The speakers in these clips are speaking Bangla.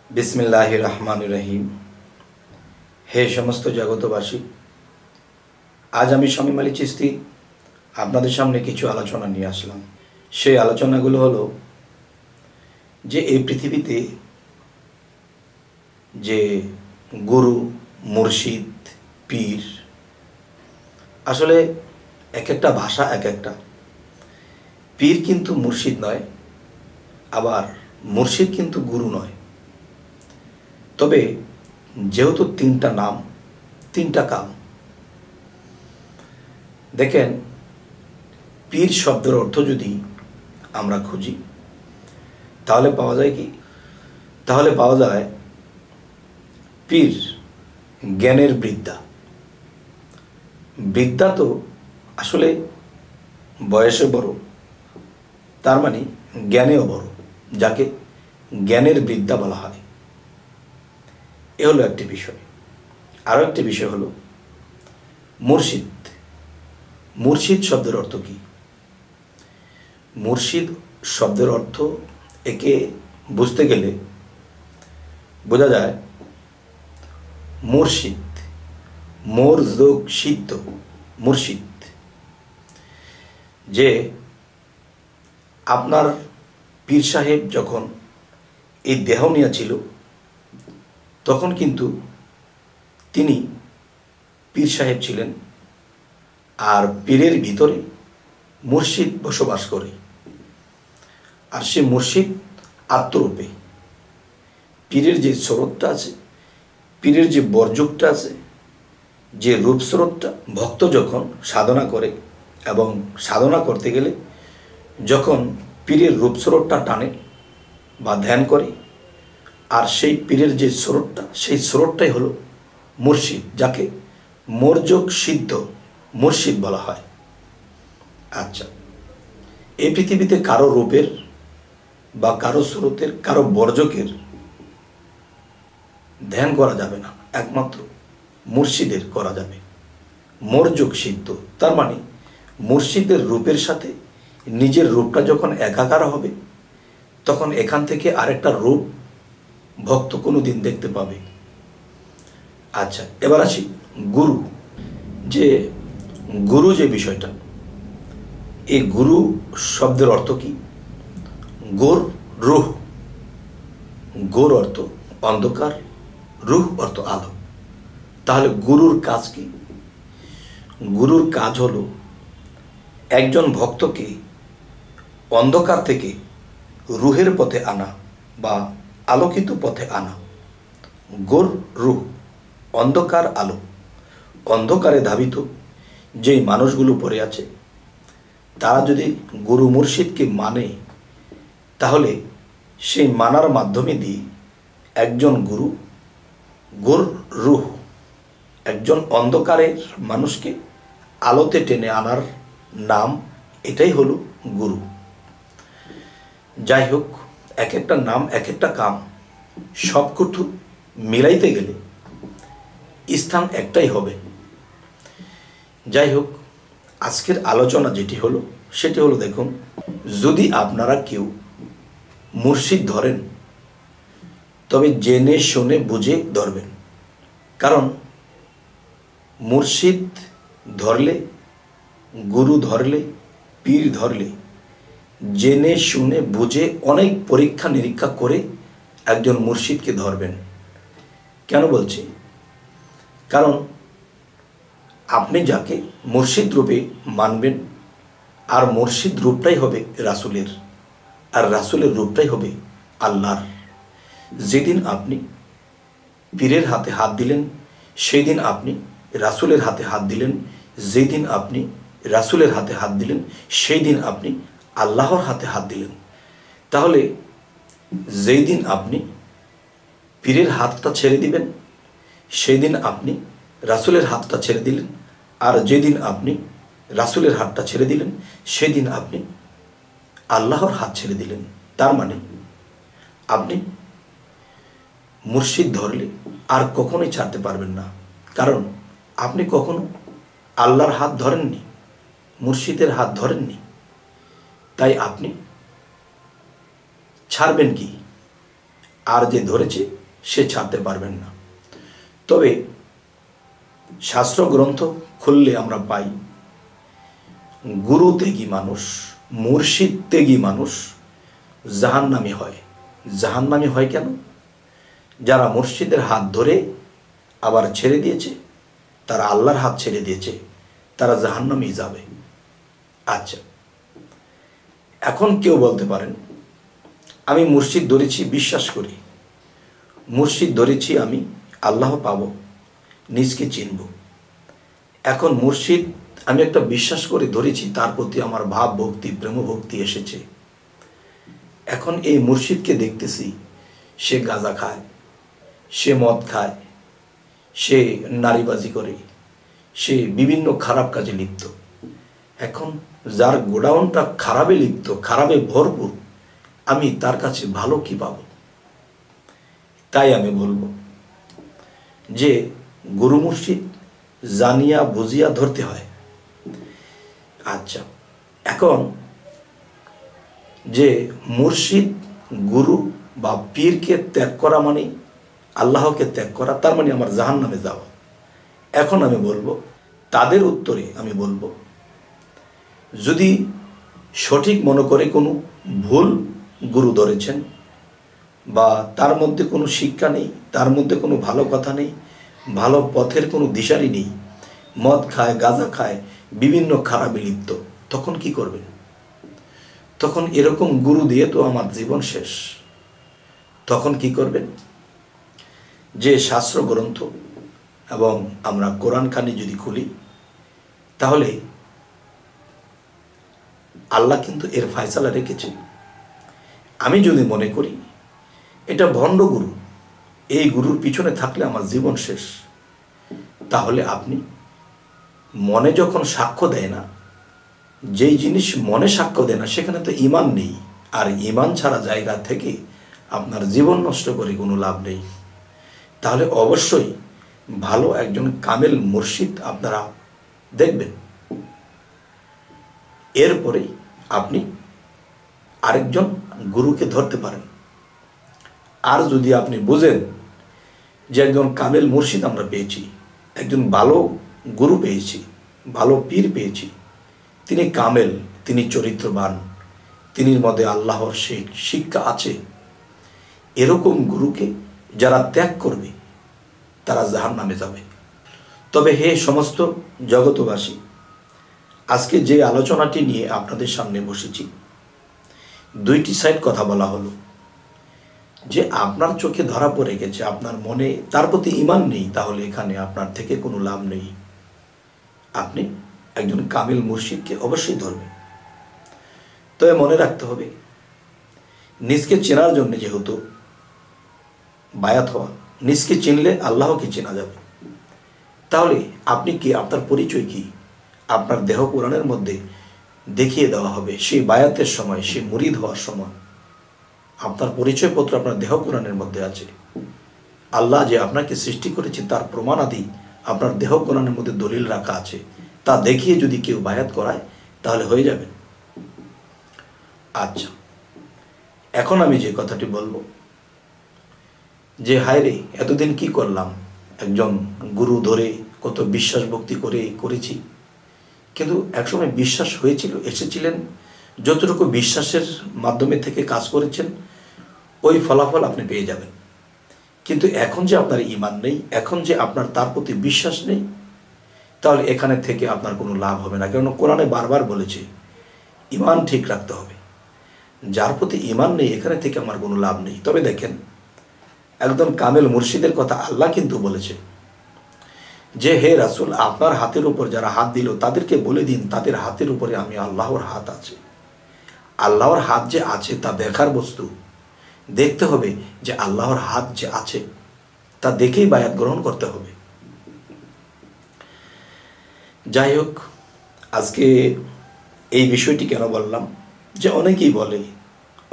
बिस्मिल्लाहिर रहमानिर रहीम। हे समस्त जगतबासी, आज आमी शामीम आলী চিশতি আপনাদের সামনে কিছু আলোচনা নিয়ে আসলাম। সেই আলোচনাগুলো হলো যে এই পৃথিবীতে যে গুরু, মুর্শিদ, পীর, আসলে এক একটা ভাষা এক একটা। পীর কিন্তু মুর্শিদ নয়, আবার মুর্শিদ কিন্তু গুরু নয়। তবে যেহেতু তিনটা নাম, তিনটা কাম। দেখেন, পীর শব্দের অর্থ যদি আমরা খুঁজি তাহলে পাওয়া যায় কি? তাহলে পাওয়া যায় পীর জ্ঞানের বৃদ্ধা। বৃদ্ধা তো আসলে বয়সে বড়, তার মানে জ্ঞানেও বড়, যাকে জ্ঞানের বৃদ্ধা বলা হয়। এ হলো একটি বিষয়। আরও একটি বিষয় হলো মুর্শিদ। মুর্শিদ শব্দের অর্থ কি? মুর্শিদ শব্দের অর্থ একে বুঝতে গেলে বোঝা যায় মুর্শিদ, মোর যোগ সিদ্ধ মুর্শিদ। যে আপনার পীর সাহেব যখন এই দেহ নিয়েছিল তখন কিন্তু তিনি পীর সাহেব ছিলেন, আর পীরের ভিতরে মুর্শিদ বসবাস করে। আর সে মুর্শিদ আত্মরূপে। পীরের যে স্রোতটা আছে, পীরের যে বর্জকটা আছে, যে রূপস্রোতটা, ভক্ত যখন সাধনা করে এবং সাধনা করতে গেলে যখন পীরের রূপস্রোতটা টানে বা ধ্যান করে, আর সেই পীরের যে স্রোতটা, সেই স্রোতটাই হলো মুর্শিদ, যাকে মর্যক সিদ্ধ মুর্শিদ বলা হয়। আচ্ছা, এই পৃথিবীতে কারো রূপের বা কারো স্রোতের, কারো বর্জকের ধ্যান করা যাবে না, একমাত্র মুর্শিদের করা যাবে। মর্যক সিদ্ধ, তার মানে মুর্শিদের রূপের সাথে নিজের রূপটা যখন একাকার হবে তখন এখান থেকে আরেকটা রূপ ভক্ত কোনো দিন দেখতে পাবে। আচ্ছা, এবার আসি গুরু। যে গুরু যে বিষয়টা, এই গুরু শব্দের অর্থ কি? গোর রুহ। গোর অর্থ অন্ধকার, রুহ অর্থ আলো। তাহলে গুরুর কাজ কি? গুরুর কাজ হলো একজন ভক্তকে অন্ধকার থেকে রুহের পথে আনা বা আলোকিত পথে আনা। গোর রুহ, অন্ধকার আলো। অন্ধকারে ধাবিত যেই মানুষগুলো পড়ে আছে, তারা যদি গুরু মুর্শিদকে মানে, তাহলে সেই মানার মাধ্যমে দিয়ে একজন গুরু, গোর রুহ, একজন অন্ধকারের মানুষকে আলোতে টেনে আনার নাম, এটাই হলো গুরু। যাই হোক, এক একটা নাম এক একটা কাম। সবকটু মিলাইতে গেলে স্থান একটাই হবে। যাই হোক, আজকের আলোচনা যেটি হলো সেটি হলো, দেখুন, যদি আপনারা কেউ মুর্শিদ ধরেন তবে জেনে শুনে বুঝে ধরবেন। কারণ মুর্শিদ ধরলে, গুরু ধরলে, পীর ধরলে জেনে শুনে বুঝে অনেক পরীক্ষা নিরীক্ষা করে একজন মুর্শিদকে ধরবেন। কেন বলছি? কারণ আপনি যাকে মুর্শিদ রূপে মানবেন, আর মুর্শিদ রূপটাই হবে রাসূলের, আর রাসূলের রূপটাই হবে আল্লাহর। যেদিন আপনি পীরের হাতে হাত দিলেন সেই দিন আপনি রাসূলের হাতে হাত দিলেন, যেদিন আপনি রাসূলের হাতে হাত দিলেন সেই দিন আপনি আল্লাহর হাতে হাত দিলেন। তাহলে যেই দিন আপনি পীরের হাতটা ছেড়ে দিবেন সেই দিন আপনি রাসূলের হাতটা ছেড়ে দিলেন, আর যেদিন আপনি রাসূলের হাতটা ছেড়ে দিলেন সেই দিন আপনি আল্লাহর হাত ছেড়ে দিলেন। তার মানে আপনি মুর্শিদ ধরলে আর কখনোই ছাড়তে পারবেন না। কারণ আপনি কখনো আল্লাহর হাত ধরেননি, মুর্শিদের হাত ধরেননি। তাই আপনি ছাড়বেন কি? আর যে ধরেছে সে ছাড়তে পারবেন না। তবে শাস্ত্র গ্রন্থ খুললে আমরা পাই গুরু ত্যাগী মানুষ, মুর্শিদ ত্যাগী মানুষ জাহান্নামী হয়। জাহান্নামী হয় কেন? যারা মুর্শিদের হাত ধরে আবার ছেড়ে দিয়েছে, তারা আল্লাহর হাত ছেড়ে দিয়েছে, তারা জাহান্নামেই যাবে। আচ্ছা, এখন কেউ বলতে পারেন আমি মুর্শিদ ধরেছি, বিশ্বাস করি, মুর্শিদ ধরেছি, আমি আল্লাহ পাব, নিজকে চিনব। এখন মুর্শিদ আমি একটা বিশ্বাস করে ধরেছি, তার প্রতি আমার ভাব ভক্তি, প্রেম ভক্তি এসেছে। এখন এই মুর্শিদকে দেখতেছি সে গাঁজা খায়, সে মদ খায়, সে নারীবাজি করে, সে বিভিন্ন খারাপ কাজে লিপ্ত। এখন যার গোডাউনটা খারাপে লিপ্ত, খারাপে ভরপুর, আমি তার কাছে ভালো কি পাব? তাই আমি বলবো যে গুরু মুর্শিদ জানিয়া বুঝিয়া ধরতে হয়। আচ্ছা, এখন যে মুর্শিদ, গুরু বা পীরকে ত্যাগ করা মানে আল্লাহকে ত্যাগ করা, তার মানে আমার জাহান্নামে যাওয়া। এখন আমি বলবো, তাদের উত্তরে আমি বলবো, যদি সঠিক মনে করে কোনো ভুল গুরু ধরেছেন বা তার মধ্যে কোনো শিক্ষা নেই, তার মধ্যে কোনো ভালো কথা নেই, ভালো পথের কোনো দিশারি নেই, মদ খায়, গাঁজা খায়, বিভিন্ন খারাপে লিপ্ত, তখন কি করবেন? তখন এরকম গুরু দিয়ে তো আমার জীবন শেষ। তখন কি করবেন? যে শাস্ত্র গ্রন্থ এবং আমরা কোরআন খানি যদি খুলি, তাহলে আল্লাহ কিন্তু এর ফায়সালা রেখেছে। আমি যদি মনে করি এটা ভণ্ড গুরু, এই গুরুর পিছনে থাকলে আমার জীবন শেষ, তাহলে আপনি মনে যখন সাক্ষ্য দেয় না, যেই জিনিস মনে সাক্ষ্য দেয় না, সেখানে তো ঈমান নেই। আর ঈমান ছাড়া জায়গা থেকে আপনার জীবন নষ্ট করে কোনো লাভ নেই। তাহলে অবশ্যই ভালো একজন কামেল মুর্শিদ আপনারা দেখবেন। এরপরে আপনি আরেকজন গুরুকে ধরতে পারেন। আর যদি আপনি বুঝেন যে একজন কামেল মুর্শিদ আমরা পেয়েছি, একজন ভালো গুরু পেয়েছি, ভালো পীর পেয়েছি, তিনি কামেল, তিনি চরিত্রবান, তিনির মধ্যে আল্লাহর শিক্ষা আছে, এরকম গুরুকে যারা ত্যাগ করবে তারা জাহান্নামে যাবে। তবে হে সমস্ত জগতবাসী, আজকে যে আলোচনাটি নিয়ে আপনাদের সামনে বসেছি, দুইটি সাইড কথা বলা হলো। যে আপনার চোখে ধরা পড়ে গেছে, আপনার মনে তার প্রতি ঈমান নেই, তাহলে এখানে আপনার থেকে কোনো লাভ নেই। আপনি একজন কামিল মুর্শিদকে অবশ্যই ধরবেন। তবে মনে রাখতে হবে, নিজকে চেনার জন্য যেহেতু বায়াত হওয়া, নিজকে চিনলে আল্লাহকে চেনা যাবে। তাহলে আপনি কি, আপনার পরিচয় কি, আপনার দেহ কোরআনের মধ্যে দেখিয়ে দেওয়া হবে। সেই বায়াতের সময়, সেই মুরিদ হওয়ার সময় আপনার পরিচয়পত্র আপনার দেহ কোরআনের মধ্যে আছে। আল্লাহ যে আপনাকে সৃষ্টি করেছে তার প্রমাণাদি আপনার দেহ কোরআনের মধ্যে দলিল রাখা আছে। তা দেখিয়ে যদি কেউ বায়াত করায় তাহলে হয়ে যাবে। আচ্ছা, এখন আমি যে কথাটি বলবো যে হায় রে, এতদিন কি করলাম, একজন গুরু ধরে কত বিশ্বাস ভক্তি করেছি, কিন্তু একসময় বিশ্বাস হয়েছিল, এসেছিলেন, যতটুকু বিশ্বাসের মাধ্যমে থেকে কাজ করেছেন ওই ফলাফল আপনি পেয়ে যাবেন। কিন্তু এখন যে আপনার ঈমান নেই, এখন যে আপনার তার প্রতি বিশ্বাস নেই, তাহলে এখানে থেকে আপনার কোনো লাভ হবে না। কারণ কোরআনে বারবার বলেছে ঈমান ঠিক রাখতে হবে। যার প্রতি ঈমান নেই, এখানে থেকে আমার কোনো লাভ নেই। তবে দেখেন, একদম কামেল মুর্শিদের কথা আল্লাহ কিন্তু বলেছে যে হে রাসূল, আপনার হাতের উপর যারা হাত দিল তাদেরকে বলে দিন তাদের হাতের উপরে আমি আল্লাহর হাত আছে। আল্লাহর হাত যে আছে তা দেখার বস্তু। দেখতে হবে যে আল্লাহর হাত যে আছে, তা দেখেই বায়াত গ্রহণ করতে হবে। যাই হোক, আজকে এই বিষয়টি কেন বললাম, যে অনেকেই বলে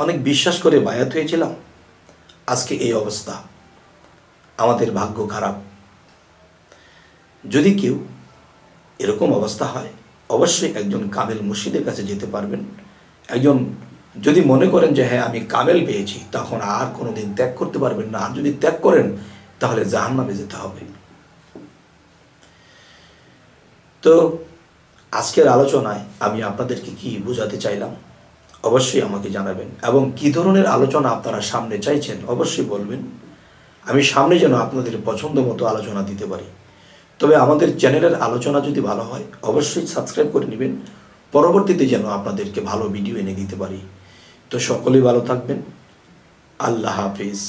অনেক বিশ্বাস করে বায়াত হয়েছিলাম, আজকে এই অবস্থা, আমাদের ভাগ্য খারাপ। যদি কেউ এরকম অবস্থা হয়, অবশ্যই একজন কামেল মুর্শিদের কাছে যেতে পারবেন, একজন যদি মনে করেন যে হ্যাঁ আমি কামেল পেয়েছি, তখন আর কোনোদিন ত্যাগ করতে পারবেন না। আর যদি ত্যাগ করেন তাহলে জাহান্নামে যেতে হবে। তো আজকের আলোচনায় আমি আপনাদেরকে কি বোঝাতে চাইলাম অবশ্যই আমাকে জানাবেন, এবং কি ধরনের আলোচনা আপনারা সামনে চাইছেন অবশ্যই বলবেন। আমি সামনে যেন আপনাদের পছন্দ মতো আলোচনা দিতে পারি। তবে আমাদের চ্যানেলের আলোচনা যদি ভালো হয় অবশ্যই সাবস্ক্রাইব করে নেবেন, পরবর্তীতে যেন আপনাদেরকে ভালো ভিডিও এনে দিতে পারি। তো সকলেই ভালো থাকবেন। আল্লাহ হাফিজ।